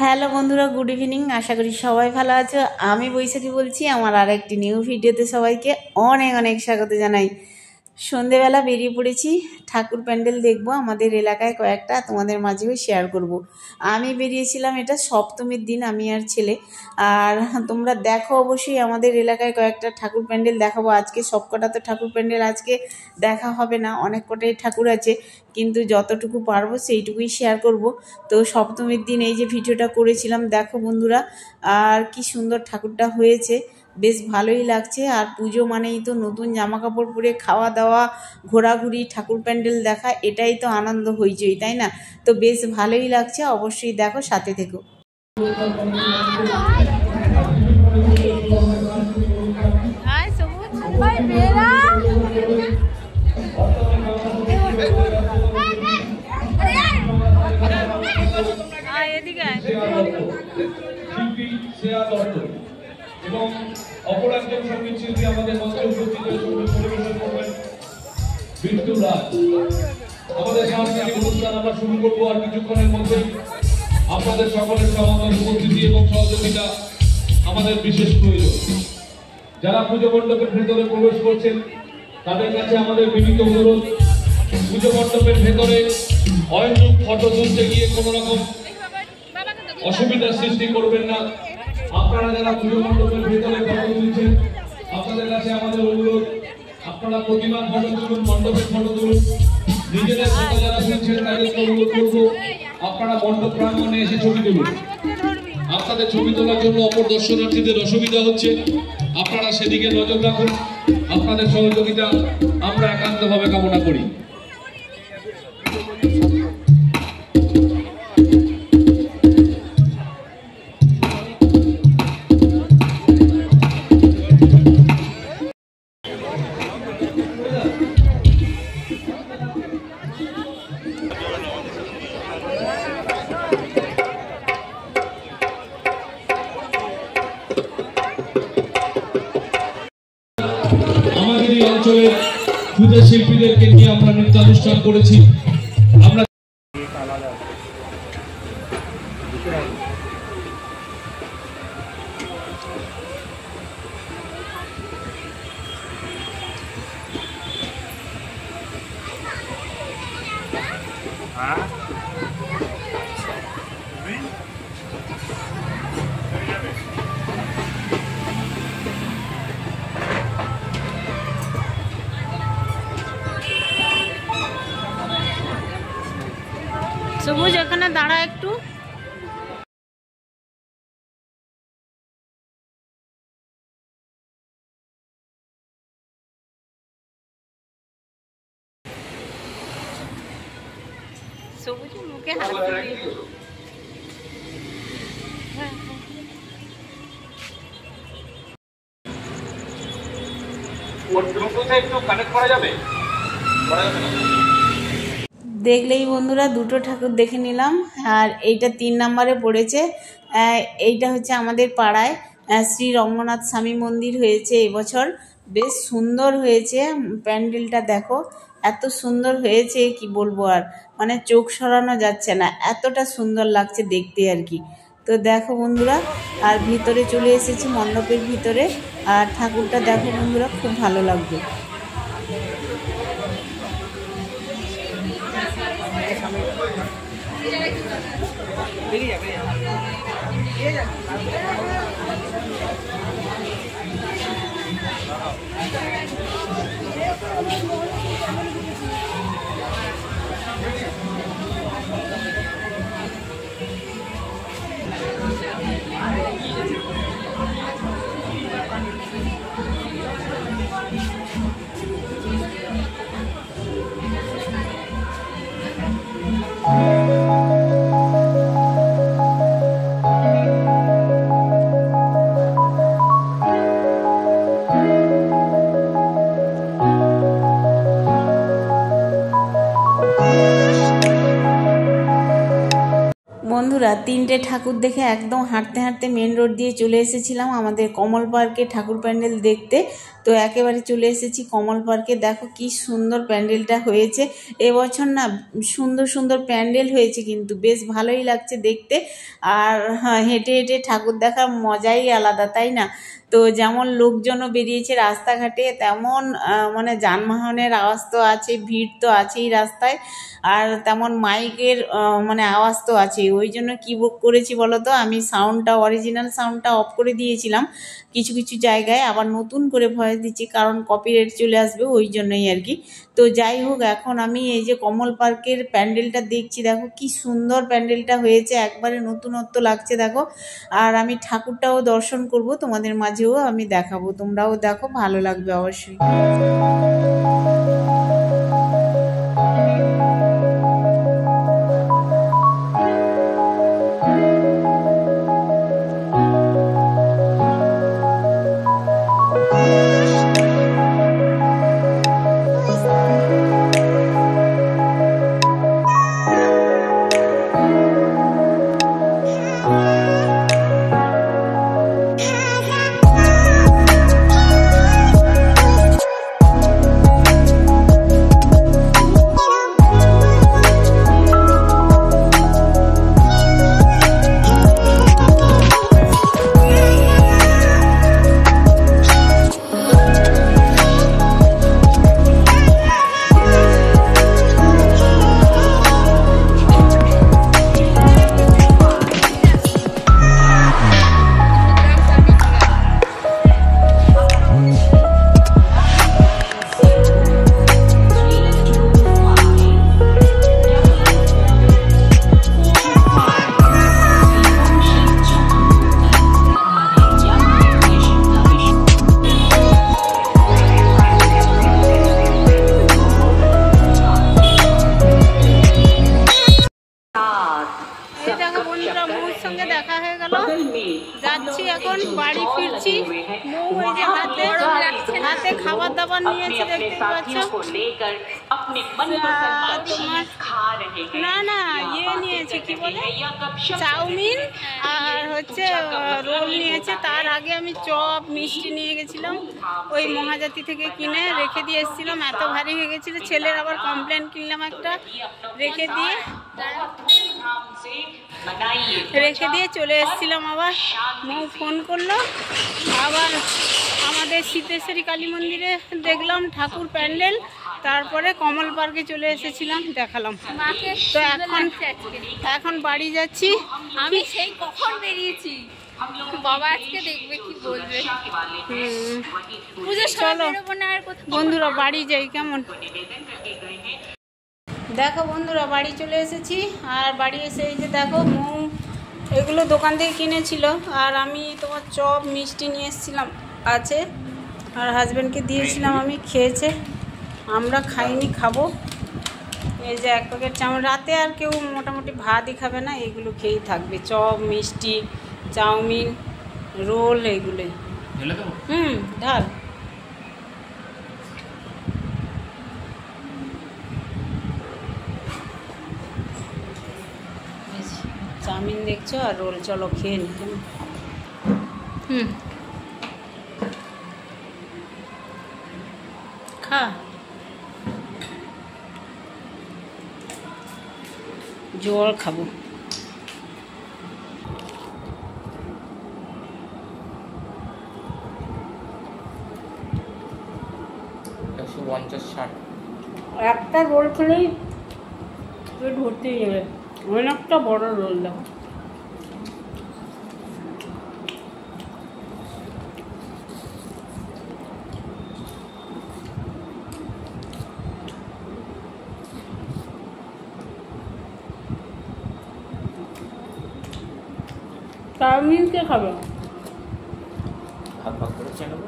Hello বন্ধুরা, good evening. আশা করি সবাই ভালো আছো। আমি বৈশাখী বলছি। আমার আর একটি নিউ ভিডিওতে সবাইকে অনেক অনেক স্বাগত জানাই। সন্ধেবেলা বেরিয়ে পড়েছি, ঠাকুর প্যান্ডেল দেখবো আমাদের এলাকায় কয়েকটা, তোমাদের মাঝেও শেয়ার করব। আমি বেরিয়েছিলাম, এটা সপ্তমীর দিন, আমি আর ছেলে। আর তোমরা দেখো, অবশ্যই আমাদের এলাকায় কয়েকটা ঠাকুর প্যান্ডেল দেখাবো আজকে। সবকটা তো ঠাকুর প্যান্ডেল আজকে দেখা হবে না, অনেক কটাই ঠাকুর আছে, কিন্তু যতটুকু পারবো সেইটুকুই শেয়ার করব। তো সপ্তমীর দিন এই যে ভিডিওটা করেছিলাম, দেখো বন্ধুরা, আর কি সুন্দর ঠাকুরটা হয়েছে, বেশ ভালোই লাগছে। আর পুজো মানেই তো নতুন জামা কাপড় পরে খাওয়া দাওয়া, ঘোরাঘুরি, ঠাকুর প্যান্ডেল দেখা, এটাই তো আনন্দ হইচই, তাই না? তো বেশ ভালোই লাগছে, অবশ্যই দেখো, সাথে থেকো। এবং অপর একজন সঙ্গীত শিল্পী আমাদের মঞ্চে উপস্থিত হয়ে পরিবেশন করবেন বিট্টু রাজ। আমাদের সাংস্কৃতিক অনুষ্ঠান আমরা শুরু করবো আর কিছুক্ষণের মধ্যেই। আপনাদের সকলের সমাগম, উপস্থিতি এবং সহযোগিতা আমাদের বিশেষ প্রয়োজন। যারা পুজো মণ্ডপের ভেতরে প্রবেশ করছেন তাদের কাছে আমাদের বিনীত অনুরোধ, পুজো মণ্ডপের ভেতরে অহেতুক ফটো তুলতে গিয়ে কোনো রকম অসুবিধার সৃষ্টি করবেন না। আপনারা যারা পুজো মণ্ডপের ভেতরে ফটো তুলছেন, আপনাদের কাছে আমাদের অনুরোধ, আপনারা প্রতিমার ফটো তুলুন, মণ্ডপের ফটো তুলুন। নিজেদের ফটো যারা তুলছেন তাদেরকে অনুরোধ করবো, আপনারা মণ্ডপ প্রাঙ্গণে এসে ছবি তুলুন। আপনাদের ছবি তোলার জন্য অপর দর্শনার্থীদের অসুবিধা হচ্ছে, আপনারা সেদিকে নজর রাখুন। আপনাদের সহযোগিতা আমরা একান্তভাবে কামনা করি। আমাদের এই অঞ্চলের পূজা শিল্পীদেরকে নিয়ে আমরা নৃত্যানুষ্ঠান করেছি। আমরা সবুজ, এখানে দাঁড়া একটু। সবুজ মুখে হাত দিয়ে একটু কানেক্ট করা যাবে? দেখলেই বন্ধুরা, দুটো ঠাকুর দেখে নিলাম। আর এইটা 3 নম্বরে পড়েছে। এইটা হচ্ছে আমাদের পাড়ায় শ্রী রঙ্গনাথ স্বামী মন্দির হয়েছে এবছর। বেশ সুন্দর হয়েছে প্যান্ডেলটা, দেখো এত সুন্দর হয়েছে কি বলবো, আর মানে চোখ সরানো যাচ্ছে না, এতটা সুন্দর লাগছে দেখতে আর কি। তো দেখো বন্ধুরা, আর ভিতরে চলে এসেছি, মণ্ডপের ভিতরে। আর ঠাকুরটা দেখো বন্ধুরা, খুব ভালো লাগবে। বন্ধুরা, বন্ধুরা 3টে ঠাকুর দেখে একদম হাঁটতে হাঁটতে মেন রোড দিয়ে চলে এসেছিলাম আমাদের কমল পার্কে ঠাকুর প্যান্ডেল দেখতে। তো একেবারে চলে এসেছি কমল পার্কে। দেখো কি সুন্দর প্যান্ডেলটা হয়েছে এবছর না, সুন্দর সুন্দর প্যান্ডেল হয়েছে, কিন্তু বেশ ভালোই লাগছে দেখতে। আর হেঁটে হেঁটে ঠাকুর দেখার মজাই আলাদা, তাই না? তো যেমন লোকজনও বেরিয়েছে রাস্তাঘাটে, তেমন মানে যানবাহনের আওয়াজ তো আছে, ভিড় তো আছেই রাস্তায়, আর তেমন মাইকের মানে আওয়াজ তো আছে। ওই জন্য কী করেছি বলো তো, আমি সাউন্ডটা, অরিজিনাল সাউন্ডটা অফ করে দিয়েছিলাম কিছু কিছু জায়গায়, আবার নতুন করে ভয়েস দিচ্ছি কারণ কপিরাইট চলে আসবে, ওই জন্যই আর কি। তো যাই হোক, এখন আমি এই যে কমল পার্কের প্যান্ডেলটা দেখছি, দেখো কি সুন্দর প্যান্ডেলটা হয়েছে, একবারে নতুনত্ব লাগছে দেখো। আর আমি ঠাকুরটাও দর্শন করব, তোমাদের মাঝেও আমি দেখাবো, তোমরাও দেখো, ভালো লাগবে অবশ্যই। সঙ্গে দেখা হয়ে গেল, যাচ্ছি এখন বাড়ি ফিরছি। মৌ ওই যে হাতে খাবার দাবার নিয়েছে, দেখতে পাচ্ছ। না না, ইয়ে নিয়েছে, কি বলে, চাউমিন আর হচ্ছে রোল নিয়েছে। তার আগে আমি চপ মিষ্টি নিয়ে গেছিলাম, ওই মহাজাতি থেকে কিনে রেখে দিয়ে এসেছিলাম, এত ভারী হয়ে গেছিল। ছেলের আবার কমপ্লেন কিনলাম একটা, রেখে দিয়ে চলে এসেছিলাম। আবার মৌ ফোন করলো, আবার আমাদের সিদ্ধেশ্বরী কালী মন্দিরে দেখলাম ঠাকুর প্যান্ডেল, তারপরে কমল পার্কে চলে এসেছিলাম, দেখালাম। তো এখন বাড়ি যাচ্ছি। আমি সেই কখন বেরিয়েছি, বাবা আজকে দেখবে কি বলবে। চলো বন্ধুরা বাড়ি যাই, কেমন? দেখো বন্ধুরা বাড়ি চলে এসেছি। আর বাড়ি এসে এই যে দেখো, মৌ এগুলো দোকান থেকে কিনেছিল, আর আমি তোমার চপ মিষ্টি নিয়ে এসেছিলাম আছে, আর হাজব্যান্ডকে দিয়েছিলাম, আমি খেয়েছে, আমরা খাইনি, খাবো। এই যে 1 প্যাকেট চাউমিন, রাতে আর কেউ মোটামুটি ভাতই খাবে না, এগুলো খেয়েই থাকবে, চপ মিষ্টি চাউমিন রোল এগুলোই। ঢাল। চাউমিন দেখছো আর রোল, চলো খেয়ে নি। খা, জল খাবো। একটা রোল খেলেই পেট ভর্তি হয়ে যাবে, অনেকটা বড় রোল দেখো। চাউমিন কে খাবে? ভাগ ভাগ করে খেয়ে নেবো।